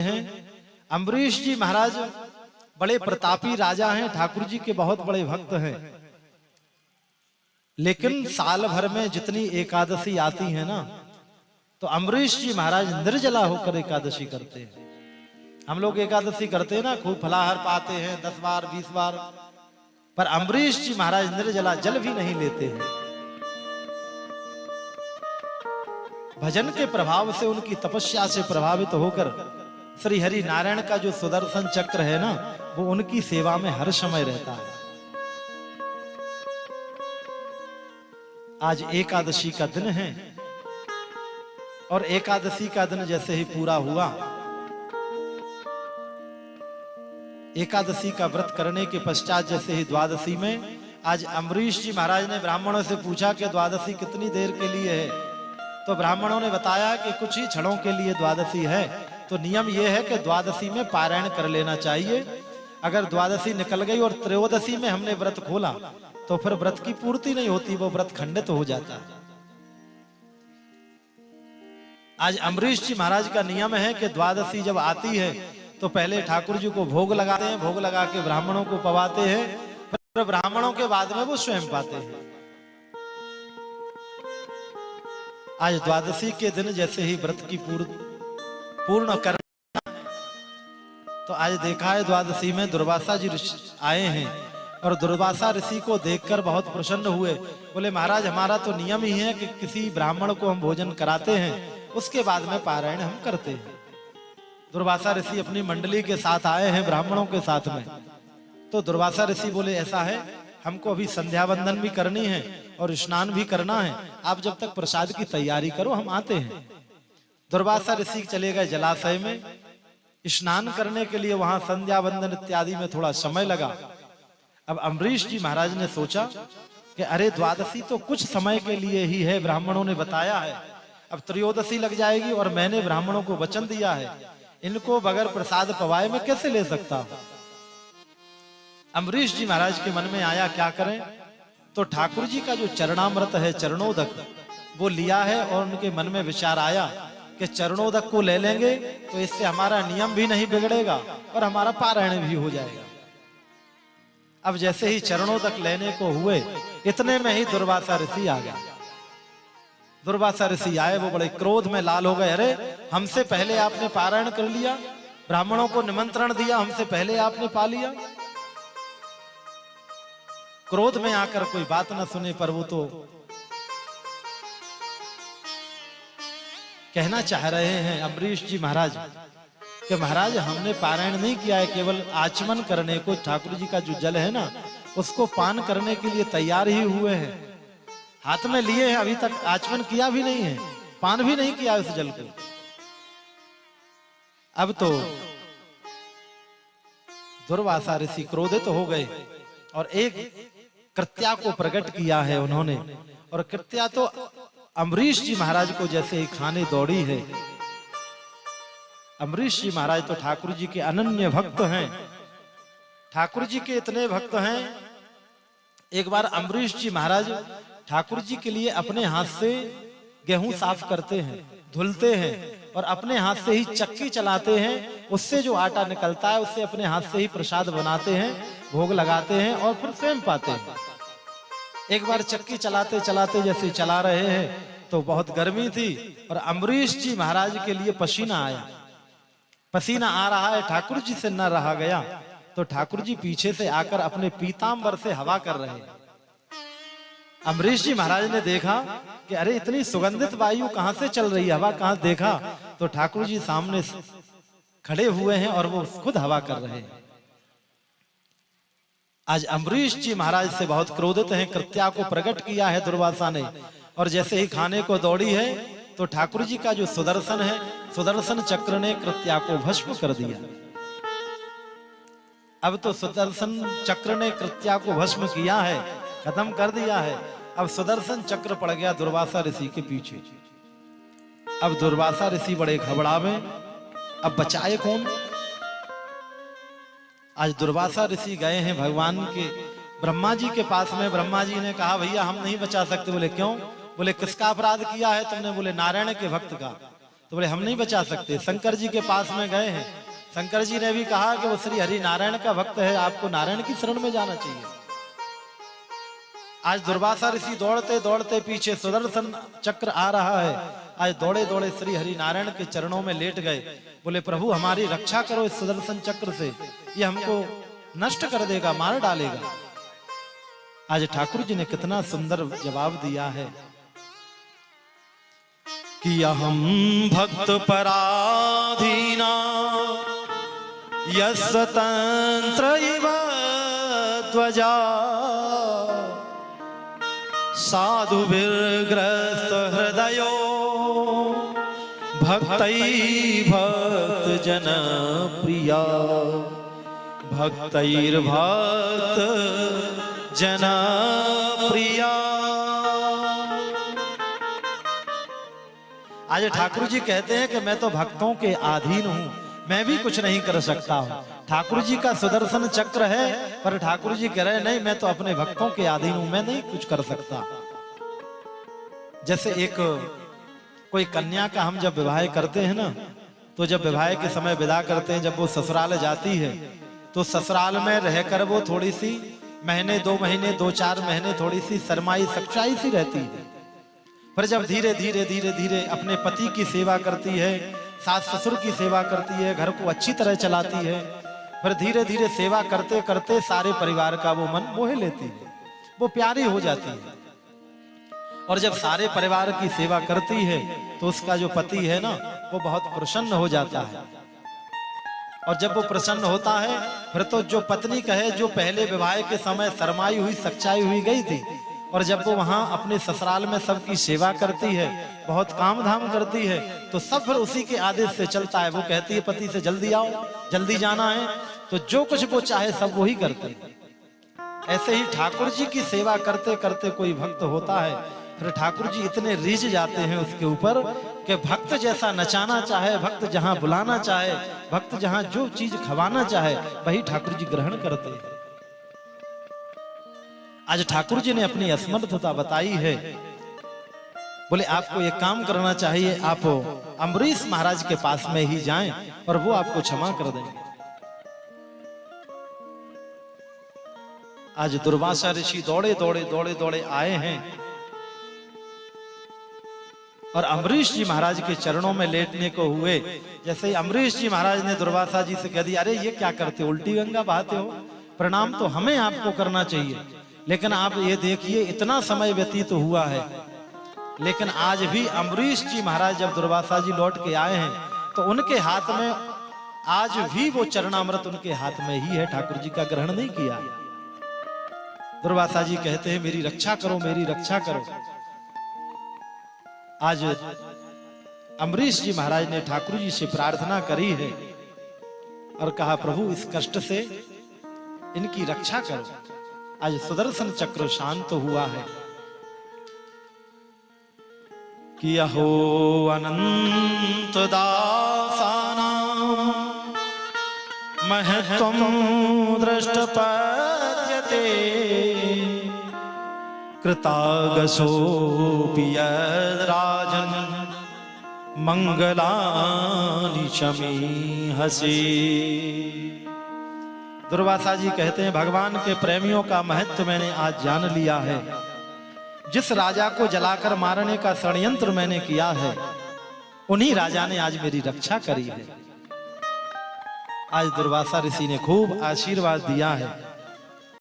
हैं। अम्बरीश जी महाराज बड़े प्रतापी राजा हैं, ठाकुर जी के बहुत बड़े भक्त हैं, लेकिन साल भर में जितनी एकादशी आती है ना, तो अम्बरीश जी महाराज निर्जला होकर एकादशी करते हैं। हम लोग एकादशी करते हैं ना, खूब फलाहार पाते हैं 10 बार 20 बार, पर अम्बरीश जी महाराज निर्जला जल भी नहीं लेते हैं। भजन के प्रभाव से, उनकी तपस्या से प्रभावित होकर श्री हरि नारायण का जो सुदर्शन चक्र है ना, वो उनकी सेवा में हर समय रहता है। आज एकादशी का दिन है और एकादशी का दिन जैसे ही पूरा हुआ, एकादशी का व्रत करने के पश्चात जैसे ही द्वादशी में, आज अम्बरीश जी महाराज ने ब्राह्मणों से पूछा कि द्वादशी कितनी देर के लिए है, तो ब्राह्मणों ने बताया कि कुछ ही क्षणों के लिए द्वादशी है। तो नियम यह है कि द्वादशी में पारायण कर लेना चाहिए। अगर द्वादशी निकल गई और त्रयोदशी में हमने व्रत खोला तो फिर व्रत की पूर्ति नहीं होती, वो व्रत खंडित हो जाता है। आज अम्बरीश जी महाराज का नियम है कि द्वादशी जब आती है तो पहले ठाकुर जी को भोग लगाते हैं, भोग लगा के ब्राह्मणों को पवाते हैं, फिर ब्राह्मणों के बाद में वो स्वयं पाते हैं। आज द्वादशी के दिन जैसे ही व्रत की पूर्ण करना, तो आज देखा है द्वादशी में दुर्वासा जी आए हैं और दुर्वासा ऋषि को देखकर बहुत प्रसन्न हुए। बोले महाराज, हमारा तो नियम ही है कि किसी ब्राह्मण को हम भोजन कराते हैं, उसके बाद में पारायण हम करते हैं। दुर्वासा ऋषि अपनी मंडली के साथ आए हैं, ब्राह्मणों के साथ में। तो दुर्वासा ऋषि बोले ऐसा है, हमको अभी संध्या वंदन भी करनी है और स्नान भी करना है, आप जब तक प्रसाद की तैयारी करो, हम आते हैं। दुर्वासा ऋषि चले गए जलाशय में स्नान करने के लिए। वहां संध्या वंदन इत्यादि में थोड़ा समय लगा। अब अम्बरीश जी महाराज ने सोचा कि अरे द्वादशी तो कुछ समय के लिए ही है, ब्राह्मणों ने बताया है, अब त्रयोदशी लग जाएगी और मैंने ब्राह्मणों को वचन दिया है, इनको बगैर प्रसाद पवाए मैं कैसे ले सकता हूं। अम्बरीश जी महाराज के मन में आया क्या करें, तो ठाकुर जी का जो चरणामृत है, चरणोदक, वो लिया है और उनके मन में विचार आया कि चरणोदक को ले लेंगे तो इससे हमारा नियम भी नहीं बिगड़ेगा और हमारा पारायण भी हो जाएगा। अब जैसे ही चरणोदक लेने को हुए, इतने में ही दुर्वासा ऋषि आ गया। दुर्वासा ऋषि आए, वो बड़े क्रोध में लाल हो गए। अरे, हमसे पहले आपने पारायण कर लिया, ब्राह्मणों को निमंत्रण दिया, हमसे पहले आपने पा लिया। क्रोध में आकर कोई बात न सुने, पर वो तो कहना चाह रहे हैं अम्बरीश जी महाराज कि महाराज, हमने पारायण नहीं किया है, केवल आचमन करने को, ठाकुर जी का जो जल है ना, उसको पान करने के लिए तैयार ही हुए हैं, हाथ में लिए हैं, अभी तक आचमन किया भी नहीं है, पान भी नहीं किया उस जल को। अब तो दुर्वासा ऋषि क्रोधित हो गए और एक कृत्या को प्रकट किया है उन्होंने, और कृत्या तो अम्बरीश जी महाराज को जैसे ही खाने दौड़ी है। अम्बरीश जी महाराज तो ठाकुर जी के अनन्य भक्त हैं, ठाकुर जी के इतने भक्त हैं। एक बार अम्बरीश जी महाराज ठाकुर जी के लिए अपने हाथ से गेहूं साफ करते हैं, धुलते हैं और अपने हाथ से ही चक्की चलाते हैं, उससे जो आटा निकलता है उससे अपने हाथ से ही प्रसाद बनाते हैं, भोग लगाते हैं और फिर स्वयं पाते हैं। एक बार चक्की चलाते चलाते जैसे चला रहे हैं तो बहुत गर्मी थी और अम्बरीश जी महाराज के लिए पसीना आया। पसीना आ रहा है, ठाकुर जी से न रहा गया, तो ठाकुर जी पीछे से आकर अपने पीतांबर से हवा कर रहे हैं। अम्बरीश जी महाराज ने देखा कि अरे, इतनी सुगंधित वायु कहां से चल रही है, हवा कहां, देखा तो ठाकुर जी सामने खड़े हुए हैं और वो खुद हवा कर रहे हैं। आज अम्बरीश जी महाराज से बहुत क्रोधित हैं, कृत्या को प्रकट किया है दुर्वासा ने, और जैसे ही खाने को दौड़ी है तो ठाकुर जी का जो सुदर्शन है, सुदर्शन चक्र ने कृत्या को भस्म कर दिया। अब तो सुदर्शन चक्र ने कृत्या को भस्म किया है, खत्म कर दिया है। अब सुदर्शन चक्र पड़ गया दुर्वासा ऋषि के पीछे। अब दुर्वासा ऋषि बड़े घबरावे, अब बचाए कौन। आज दुर्वासा ऋषि गए हैं भगवान के ब्रह्मा जी के पास में। ब्रह्मा जी ने कहा भैया हम नहीं बचा सकते। बोले क्यों? बोले किसका अपराध किया है तुमने? बोले नारायण के भक्त का। तो बोले हम नहीं बचा सकते। शंकर जी के पास में गए हैं, शंकर जी ने भी कहा कि वो श्री हरि नारायण का भक्त है, आपको नारायण की शरण में जाना चाहिए। आज दुर्वासा ऋषि दौड़ते दौड़ते पीछे सुदर्शन चक्र आ रहा है, आज दौड़े दौड़े श्री हरि नारायण के चरणों में लेट गए। बोले प्रभु हमारी रक्षा करो इस सुदर्शन चक्र से, ये हमको नष्ट कर देगा, मार डालेगा। आज ठाकुर जी ने कितना सुंदर जवाब दिया है कि अहम भक्त पराधीना यस्वतंत्र इव ध्वजा साधु विग्रस्त हृदयो भक्तैः भक्त जन प्रिया भक्तैर्भक्त जन प्रिया। आज ठाकुर जी कहते हैं कि मैं तो भक्तों के अधीन हूं, मैं भी कुछ नहीं कर सकता हूं। ठाकुर जी का सुदर्शन चक्र है, पर ठाकुर जी कह रहे नहीं मैं तो अपने भक्तों के अधीन हूं, मैं नहीं कुछ कर सकता। जैसे एक कोई कन्या का हम जब विवाह करते हैं ना, तो जब विवाह के समय विदा करते हैं, जब वो ससुराल जाती है तो ससुराल में रहकर वो थोड़ी सी महीने 2 महीने 2-4 महीने थोड़ी सी शर्माई सच्चाई सी रहती है, पर जब धीरे धीरे धीरे धीरे अपने पति की सेवा करती है, सास ससुर की सेवा करती है, घर को अच्छी तरह चलाती है, फिर धीरे धीरे सेवा करते करते सारे परिवार का वो मन मोह लेती है, वो प्यारी हो जाती है। और जब सारे परिवार की सेवा करती है तो उसका जो पति है ना वो बहुत प्रसन्न हो जाता है। और जब वो प्रसन्न होता है फिर तो जो पत्नी कहे जो पहले विवाह के समय शर्माई हुई सच्चाई हुई गई थी, और जब वो वहां अपने ससुराल में सबकी सेवा करती है, बहुत काम धाम करती है, तो सब फिर उसी के आदेश से चलता है। वो कहती है पति से जल्दी आओ, जल्दी जाना है, तो जो कुछ वो चाहे सब वो ही करते हैं। ऐसे ही ठाकुर जी की सेवा करते करते कोई भक्त होता है, फिर ठाकुर जी इतने रीझ जाते हैं उसके ऊपर कि भक्त जैसा नचाना चाहे, भक्त जहां बुलाना चाहे, भक्त जहां जो चीज खवाना चाहे वही ठाकुर जी ग्रहण करते हैं। आज ठाकुर जी ने अपनी असमर्थता बताई है। बोले आपको एक काम करना चाहिए, आप अम्बरीश महाराज के पास में ही जाएं और वो आपको क्षमा कर देंगे। आज दुर्वासा ऋषि दौड़े दौड़े दौड़े दौड़े आए हैं और अम्बरीश जी महाराज के चरणों में लेटने को हुए। जैसे ही अम्बरीश जी महाराज ने दुर्वासा जी से कह दिया, अरे ये क्या करते हो, उल्टी गंगा बहाते हो, प्रणाम तो हमें आपको करना चाहिए, लेकिन आप ये देखिए इतना समय व्यतीत हुआ है, लेकिन आज भी अम्बरीश जी महाराज जब दुर्वासा जी लौट के आए हैं तो उनके हाथ में आज भी वो चरणामृत उनके हाथ में ही है, ठाकुर जी का ग्रहण नहीं किया। दुर्वासा जी कहते हैं मेरी रक्षा करो, मेरी रक्षा करो। आज अम्बरीश जी महाराज ने ठाकुर जी से प्रार्थना करी है और कहा प्रभु इस कष्ट से इनकी रक्षा करो। आज सुदर्शन चक्र शांत हुआ है कि अहो अनंत दासानां महत्वं दृष्टपद्यते कृतागसोऽपि यद्राजन् मंगलानि शमीहसे। दुर्वासा जी कहते हैं भगवान के प्रेमियों का महत्व मैंने आज जान लिया है। जिस राजा को जलाकर मारने का षड्यंत्र मैंने किया है, उन्हीं राजा ने आज मेरी रक्षा करी है। आज दुर्वासा ऋषि ने खूब आशीर्वाद दिया है।